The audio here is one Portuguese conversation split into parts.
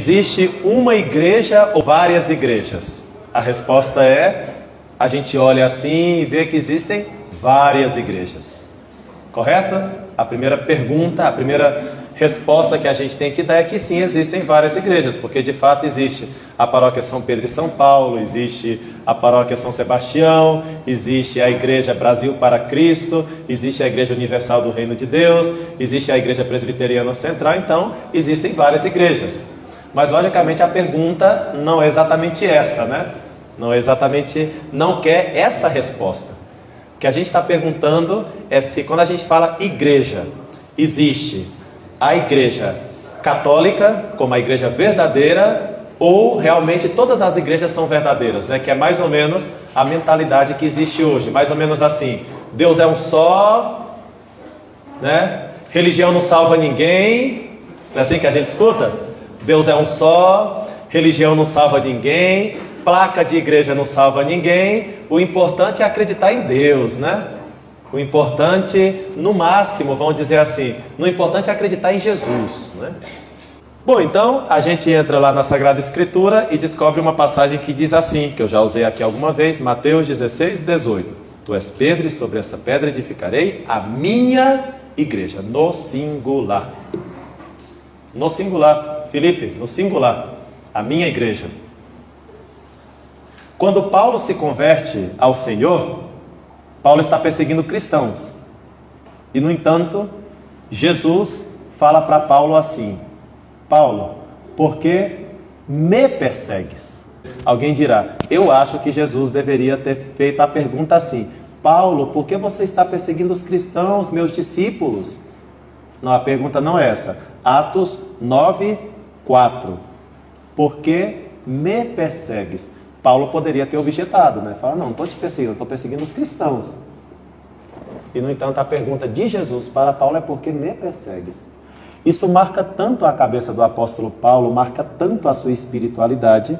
existe uma igreja ou várias igrejas? A resposta é, a gente olha assim e vê que existem várias igrejas. Correto? A primeira pergunta, a primeira resposta que a gente tem que dar é que sim, existem várias igrejas, porque de fato existe a paróquia São Pedro e São Paulo, existe a paróquia São Sebastião, existe a igreja Brasil para Cristo, existe a igreja Universal do Reino de Deus, existe a igreja Presbiteriana Central, então existem várias igrejas. Mas logicamente a pergunta não é exatamente essa, né? Não quer essa resposta. O que a gente está perguntando é se quando a gente fala igreja, existe a igreja católica como a igreja verdadeira ou realmente todas as igrejas são verdadeiras, né? Que é mais ou menos a mentalidade que existe hoje, mais ou menos assim, Deus é um só, né? Religião não salva ninguém, não é assim que a gente escuta? Deus é um só, religião não salva ninguém, placa de igreja não salva ninguém, o importante é acreditar em Deus, né? O importante, no máximo, vamos dizer assim, o importante é acreditar em Jesus, né? Bom, então a gente entra lá na Sagrada Escritura e descobre uma passagem que diz assim, que eu já usei aqui alguma vez, Mateus 16, 18. Tu és Pedro e sobre esta pedra edificarei a minha igreja, no singular. No singular, Felipe, no singular, a minha igreja. Quando Paulo se converte ao Senhor, Paulo está perseguindo cristãos. E no entanto, Jesus fala para Paulo assim: Paulo, por que me persegues? Alguém dirá, eu acho que Jesus deveria ter feito a pergunta assim: Paulo, por que você está perseguindo os cristãos, meus discípulos? Não, a pergunta não é essa. Atos 9, 4. Por que me persegues? Paulo poderia ter objetado, né? Fala, não estou te perseguindo, estou perseguindo os cristãos. E no entanto a pergunta de Jesus para Paulo é: por que me persegues? Isso marca tanto a cabeça do apóstolo Paulo, marca tanto a sua espiritualidade,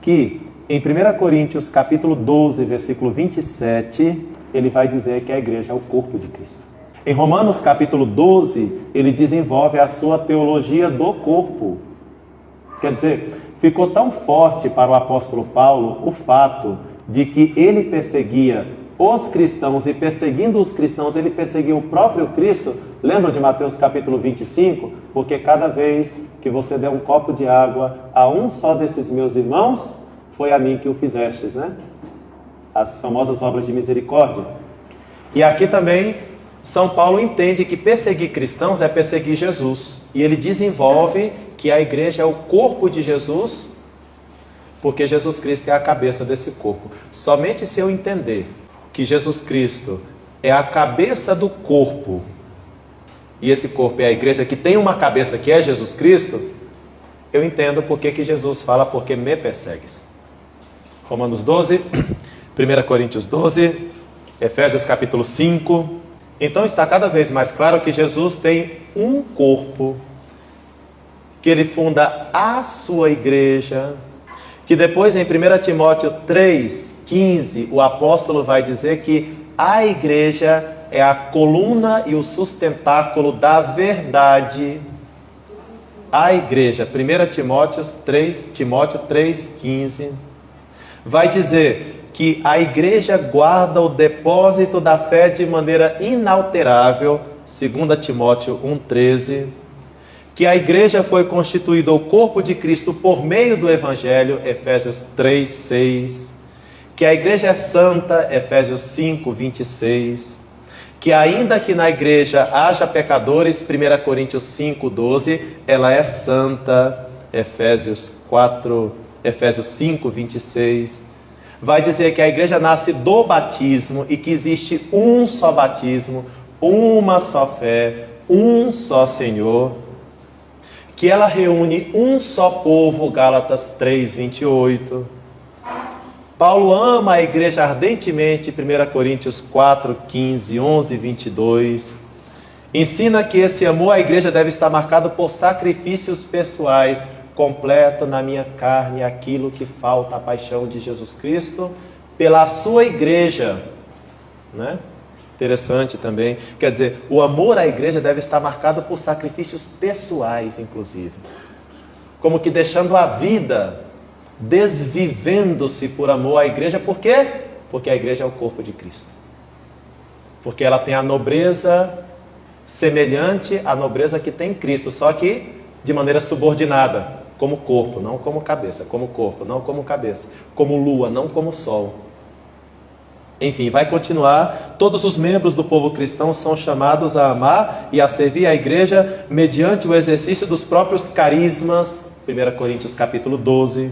que em 1 Coríntios capítulo 12, versículo 27, ele vai dizer que a igreja é o corpo de Cristo. Em Romanos capítulo 12, ele desenvolve a sua teologia do corpo. Quer dizer, ficou tão forte para o apóstolo Paulo o fato de que ele perseguia os cristãos e perseguindo os cristãos, ele perseguia o próprio Cristo. Lembra de Mateus capítulo 25? Porque cada vez que você der um copo de água a um só desses meus irmãos, foi a mim que o fizestes, né? As famosas obras de misericórdia. E aqui também, São Paulo entende que perseguir cristãos é perseguir Jesus. E ele desenvolve que a igreja é o corpo de Jesus, porque Jesus Cristo é a cabeça desse corpo. Somente se eu entender que Jesus Cristo é a cabeça do corpo, e esse corpo é a igreja que tem uma cabeça que é Jesus Cristo, eu entendo por que Jesus fala, porque me persegues. Romanos 12, 1 Coríntios 12, Efésios capítulo 5. Então está cada vez mais claro que Jesus tem um corpo, que ele funda a sua igreja, que depois em 1 Timóteo 3,15, o apóstolo vai dizer que a igreja é a coluna e o sustentáculo da verdade. A igreja, 1 Timóteo 3,15, vai dizer que a igreja guarda o depósito da fé de maneira inalterável, 2 Timóteo 1,13, que a igreja foi constituída o corpo de Cristo por meio do Evangelho, Efésios 3,6, que a igreja é santa, Efésios 5,26, que ainda que na igreja haja pecadores, 1 Coríntios 5,12, ela é santa, Efésios 5,26, vai dizer que a igreja nasce do batismo e que existe um só batismo, uma só fé, um só Senhor, que ela reúne um só povo, Gálatas 3,28. Paulo ama a igreja ardentemente, 1 Coríntios 4, 15, 11, 22. Ensina que esse amor à igreja deve estar marcado por sacrifícios pessoais. Completo na minha carne aquilo que falta à paixão de Jesus Cristo pela sua igreja, né? Interessante também, quer dizer, o amor à igreja deve estar marcado por sacrifícios pessoais, inclusive. como que deixando a vida, desvivendo-se por amor à igreja. Por quê? Porque a igreja é o corpo de Cristo. Porque ela tem a nobreza semelhante à nobreza que tem Cristo, só que de maneira subordinada, como corpo, não como cabeça, como corpo, não como cabeça, como lua, não como sol. Enfim, vai continuar. Todos os membros do povo cristão são chamados a amar e a servir a igreja mediante o exercício dos próprios carismas, 1 Coríntios capítulo 12.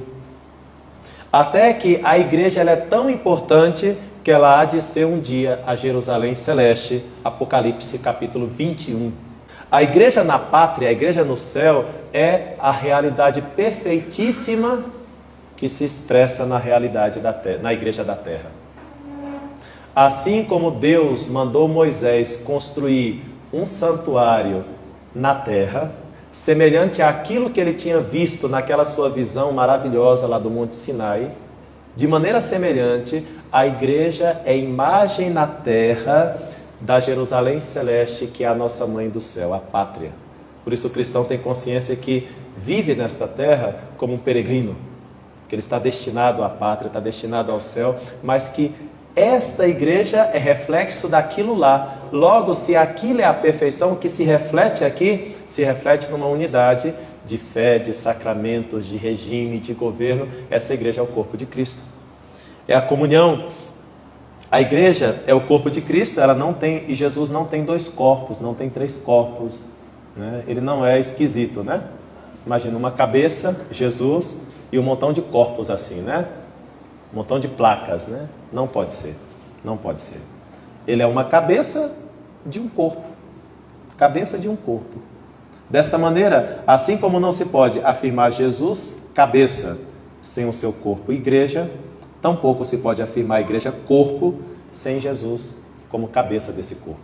Até que a igreja ela é tão importante que ela há de ser um dia a Jerusalém celeste, Apocalipse capítulo 21. A igreja na pátria, a igreja no céu, é a realidade perfeitíssima que se expressa na realidade da terra, na igreja da terra. Assim como Deus mandou Moisés construir um santuário na terra, semelhante àquilo que ele tinha visto naquela sua visão maravilhosa lá do Monte Sinai, de maneira semelhante, a igreja é imagem na terra da Jerusalém celeste, que é a nossa mãe do céu, a pátria. Por isso o cristão tem consciência que vive nesta terra como um peregrino, que ele está destinado à pátria, está destinado ao céu, mas que esta igreja é reflexo daquilo lá. Logo, se aquilo é a perfeição, que se reflete aqui, se reflete numa unidade de fé, de sacramentos, de regime, de governo. Essa igreja é o corpo de Cristo. É a comunhão. A igreja é o corpo de Cristo, ela não tem, e Jesus não tem dois corpos, não tem três corpos, né? Ele não é esquisito, né? Imagina uma cabeça, Jesus, e um montão de corpos assim, né? Um montão de placas, né? Não pode ser, não pode ser. Ele é uma cabeça de um corpo, cabeça de um corpo. Desta maneira, assim como não se pode afirmar Jesus cabeça sem o seu corpo igreja, tampouco se pode afirmar a igreja corpo sem Jesus como cabeça desse corpo.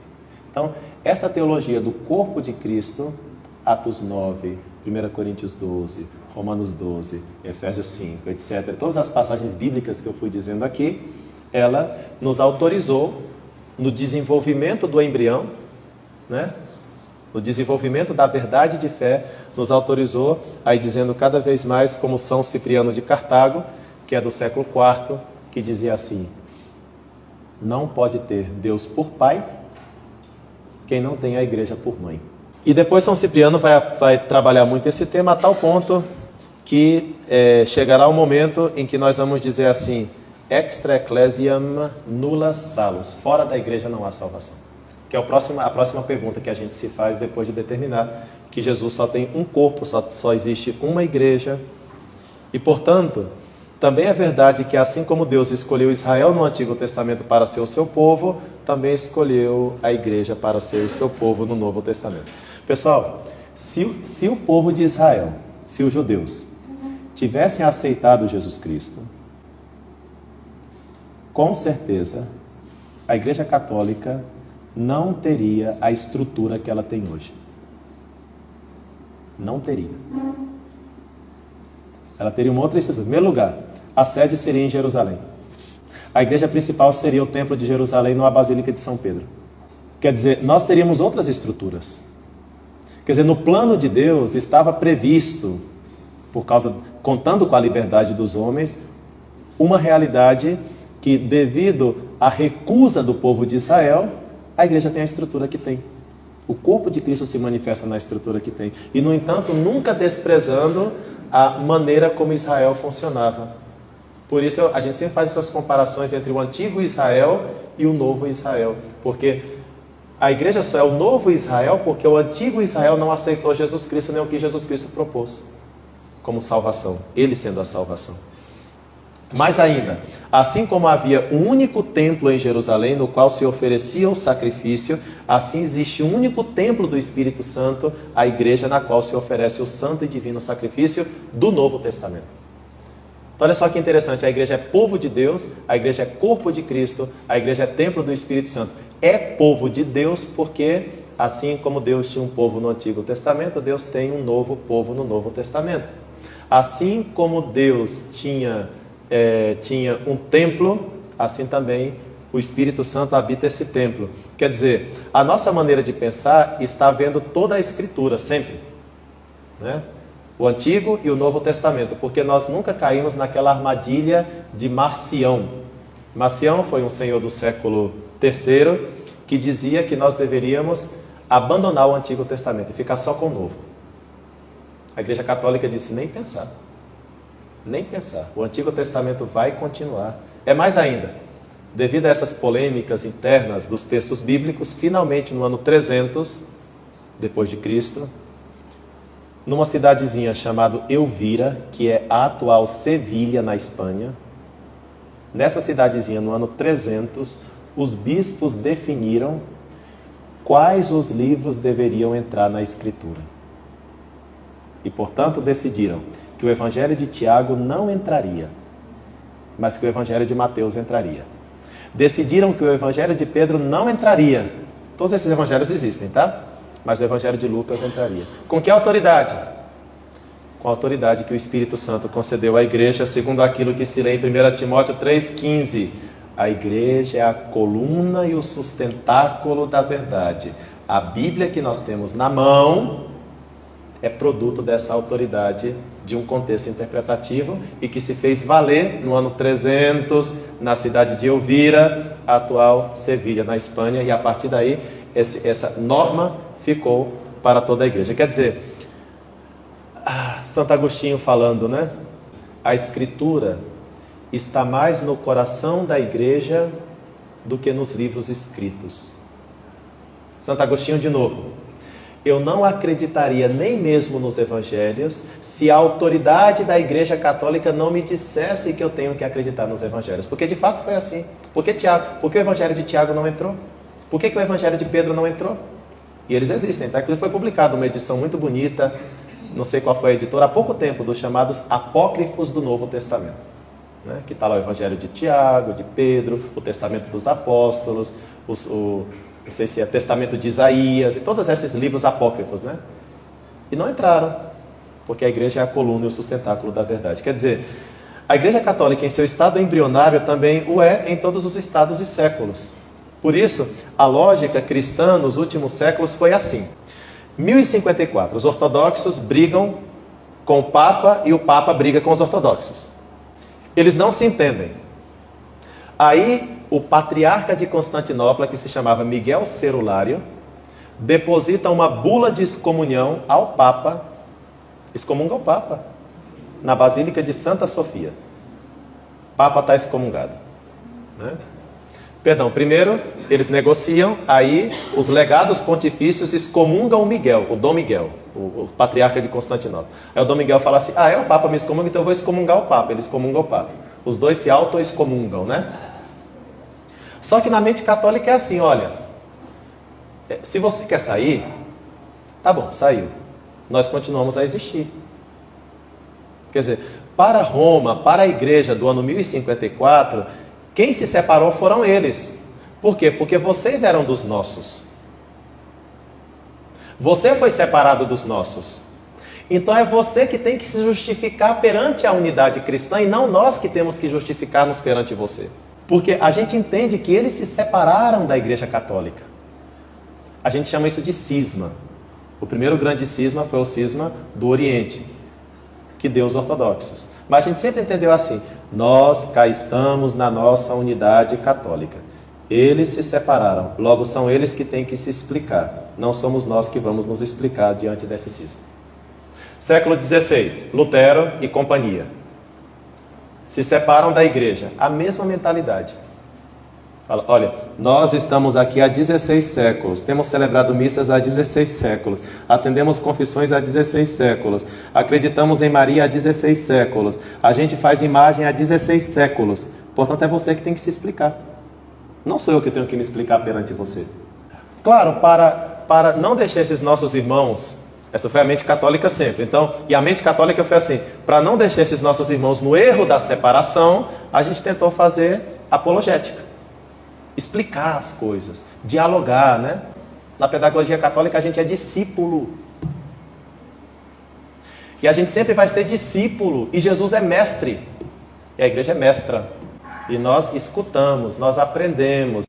Então, essa teologia do corpo de Cristo, Atos 9, 1 Coríntios 12, Romanos 12, Efésios 5, etc. Todas as passagens bíblicas que eu fui dizendo aqui, ela nos autorizou no desenvolvimento do embrião, né? No desenvolvimento da verdade de fé, nos autorizou a ir dizendo cada vez mais, como São Cipriano de Cartago, que é do século IV, que dizia assim: não pode ter Deus por pai quem não tem a igreja por mãe. E depois São Cipriano vai trabalhar muito esse tema a tal ponto que chegará o momento em que nós vamos dizer assim: extra ecclesiam nulla salus, fora da igreja não há salvação. Que é a próxima pergunta que a gente se faz depois de determinar que Jesus só tem um corpo, só existe uma igreja. E portanto, também é verdade que assim como Deus escolheu Israel no Antigo Testamento para ser o seu povo, também escolheu a igreja para ser o seu povo no Novo Testamento. Pessoal, se o povo de Israel, se os judeus, tivessem aceitado Jesus Cristo, com certeza a Igreja Católica não teria a estrutura que ela tem hoje. Não teria. Ela teria uma outra estrutura. Em primeiro lugar, a sede seria em Jerusalém. A igreja principal seria o Templo de Jerusalém, não a Basílica de São Pedro. Quer dizer, nós teríamos outras estruturas. Quer dizer, no plano de Deus estava previsto, contando com a liberdade dos homens, uma realidade que, devido à recusa do povo de Israel, a igreja tem a estrutura que tem. O corpo de Cristo se manifesta na estrutura que tem. E, no entanto, nunca desprezando a maneira como Israel funcionava. Por isso, a gente sempre faz essas comparações entre o antigo Israel e o novo Israel. Porque a igreja só é o novo Israel porque o antigo Israel não aceitou Jesus Cristo, nem o que Jesus Cristo propôs como salvação. Ele sendo a salvação. Mais ainda, assim como havia um único templo em Jerusalém, no qual se oferecia o sacrifício, assim existe um único templo do Espírito Santo, a igreja na qual se oferece o santo e divino sacrifício do Novo Testamento. Então olha só que interessante, a igreja é povo de Deus, a igreja é corpo de Cristo, a igreja é templo do Espírito Santo. É povo de Deus porque, assim como Deus tinha um povo no Antigo Testamento, Deus tem um novo povo no Novo Testamento. Assim como Deus tinha um templo, assim também o Espírito Santo habita esse templo. Quer dizer, a nossa maneira de pensar está vendo toda a Escritura, sempre, né? o Antigo e o Novo Testamento, porque nós nunca caímos naquela armadilha de Marcião. Marcião foi um senhor do século III que dizia que nós deveríamos abandonar o Antigo Testamento e ficar só com o Novo. A Igreja Católica disse: nem pensar, nem pensar, o Antigo Testamento vai continuar. É mais ainda, devido a essas polêmicas internas dos textos bíblicos, finalmente no ano 300 depois de Cristo, numa cidadezinha chamada Elvira, que é a atual Sevilha, na Espanha, nessa cidadezinha, no ano 300, os bispos definiram quais os livros deveriam entrar na Escritura. E, portanto, decidiram que o Evangelho de Tiago não entraria, mas que o Evangelho de Mateus entraria. Decidiram que o Evangelho de Pedro não entraria. Todos esses evangelhos existem, tá? Mas o Evangelho de Lucas entraria. Com que autoridade? Com a autoridade que o Espírito Santo concedeu à igreja, segundo aquilo que se lê em 1 Timóteo 3,15. A igreja é a coluna e o sustentáculo da verdade. A Bíblia que nós temos na mão é produto dessa autoridade de um contexto interpretativo e que se fez valer no ano 300, na cidade de Elvira, a atual Sevilha, na Espanha, e a partir daí essa norma ficou para toda a igreja. Quer dizer, Santo Agostinho falando, né? A Escritura está mais no coração da igreja do que nos livros escritos. Santo Agostinho de novo: eu não acreditaria nem mesmo nos evangelhos se a autoridade da Igreja Católica não me dissesse que eu tenho que acreditar nos evangelhos. Porque de fato foi assim. Por que o evangelho de Tiago não entrou? Por que o evangelho de Pedro não entrou? E eles existem, tá? Foi publicado uma edição muito bonita, não sei qual foi a editora, há pouco tempo, dos chamados Apócrifos do Novo Testamento, né? Que está lá o evangelho de Tiago, de Pedro, o Testamento dos Apóstolos, não sei se é Testamento de Isaías, e todos esses livros apócrifos, né? E não entraram, porque a igreja é a coluna e o sustentáculo da verdade. Quer dizer, a Igreja Católica em seu estado embrionário também o é em todos os estados e séculos. Por isso, a lógica cristã nos últimos séculos foi assim. 1054, os ortodoxos brigam com o Papa e o Papa briga com os ortodoxos. Eles não se entendem. Aí, o patriarca de Constantinopla, que se chamava Miguel Cerulário, deposita uma bula de excomunhão ao Papa, excomunga o Papa, na Basílica de Santa Sofia. O Papa está excomungado, né? Perdão, primeiro eles negociam, aí os legados pontifícios excomungam o Miguel, o Dom Miguel, o patriarca de Constantinopla. Aí o Dom Miguel fala assim: o Papa me excomunga, então eu vou excomungar o Papa. Ele excomunga o Papa. Os dois se auto-excomungam, né? Só que na mente católica é assim: olha, se você quer sair, tá bom, saiu. Nós continuamos a existir. Quer dizer, para Roma, para a igreja do ano 1054, quem se separou foram eles. Por quê? Porque vocês eram dos nossos. Você foi separado dos nossos. Então é você que tem que se justificar perante a unidade cristã e não nós que temos que justificar-nos perante você. Porque a gente entende que eles se separaram da Igreja Católica. A gente chama isso de cisma. O primeiro grande cisma foi o cisma do Oriente, que deu os ortodoxos. Mas a gente sempre entendeu assim: nós cá estamos na nossa unidade católica. Eles se separaram, logo são eles que têm que se explicar. Não somos nós que vamos nos explicar diante desse cisma. Século XVI, Lutero e companhia se separam da igreja, a mesma mentalidade. Fala: olha, nós estamos aqui há 16 séculos, temos celebrado missas há 16 séculos, atendemos confissões há 16 séculos, acreditamos em Maria há 16 séculos, a gente faz imagem há 16 séculos, portanto é você que tem que se explicar. Não sou eu que tenho que me explicar perante você. Claro, para não deixar esses nossos irmãos, essa foi a mente católica sempre. Então, e a mente católica foi assim: para não deixar esses nossos irmãos no erro da separação, a gente tentou fazer apologética, explicar as coisas, dialogar, né? Na pedagogia católica a gente é discípulo. E a gente sempre vai ser discípulo, e Jesus é mestre, e a igreja é mestra. E nós escutamos, nós aprendemos.